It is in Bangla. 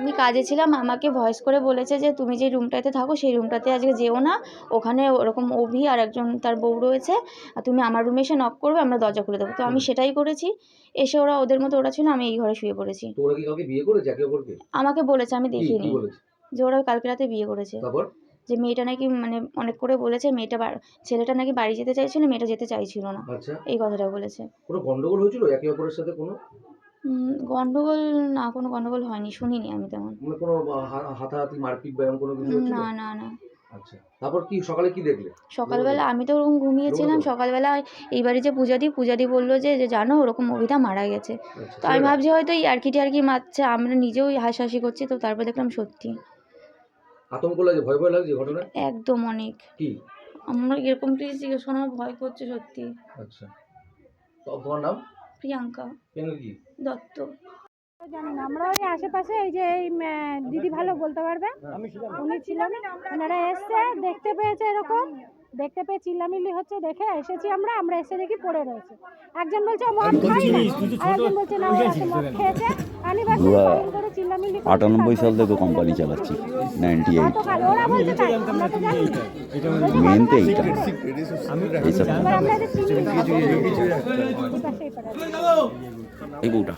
আমি কাজে ছিলাম, আমাকে ভয়েস করে বলেছে যে তুমি যে রুমটাতে থাকো সেই রুমটাতে আজকে যেও না, ওখানে ওরকম অভি আর একজন তার বউ রয়েছে, আর তুমি আমার রুমে এসে নক করবে, আমরা দরজা খুলে দেবো। তো আমি সেটাই করেছি। এসে ওরা ওদের মতো ওরা ছিল, আমি এই ঘরে শুয়ে পড়েছি। তো ওরা কি কাউকে বিয়ে করেছে একে অপরকে? আমাকে বলেছে, আমি কি দেখিনি বলেছে? যে ওরা কালকে রাতে বিয়ে করেছে। তারপর যে মেয়েটা নাকি মানে অনেক করে বলেছে ছেলেটা নাকি বাড়ি যেতে চাইছিল, মেয়েটা যেতে চাইছিল না, আচ্ছা, এই কথাটা বলেছে। কোনো গন্ডগোল হয়েছিল একে অপরের সাথে কোনো? গন্ডগোল না, কোনো গন্ডগোল হয়নি, শুনিনি আমি তেমন। মানে কোনো হাতাহাতি মারপিট বা এরকম কোনো কিছু হয়েছিল? না না না। আচ্ছা, তারপর কি সকালে কি দেখলে? সকালবেলা আমি তো ওরকম ঘুমিয়েছিলাম। সকালবেলা এই বাড়ি যে পূজাদি বললো যে জানো ওরকম অভিদা মারা গেছে। তো আমি ভাবছি হয়তো ইয়ার্কি টিয়ার্কি মারছে, আমরা নিজেও হাসাহাসি করছি। তো তারপর দেখলাম সত্যি। আতঙ্ক লাগে, ভয় ভয় লাগছে ঘটনা? একদম অনেক। কি আমরা এরকম প্লিজ জিজ্ঞেস করো, আমার ভয় করছে সত্যি। আচ্ছা, তো তোমার নাম? প্রিয়াঙ্কা কি দত্ত। জানি না, আমরা ওই আশেপাশে এই যে এই দিদি ভালো বলতে পারবে, উনি ছিলেন, ওনারা এসছে দেখতে পেয়েছে, এরকম দেখতে পেয়ে চিল্লামিল্লি হচ্ছে দেখে এসেছি আমরা এসে দেখি পড়ে রয়েছে। একজন বলছে ও মদ খাই না, আর একজন বলছে না ও রাতে মদ খেয়েছে। আমি বাস করে চিল্লামিল্লি 98 সাল থেকে কোম্পানি চালাচ্ছি, 98। ওরা বলছে তাই, আমরা তো জানি না। মেন তো এইটা, এইসব এবার আমরা এদের চিনি না। এই বউটা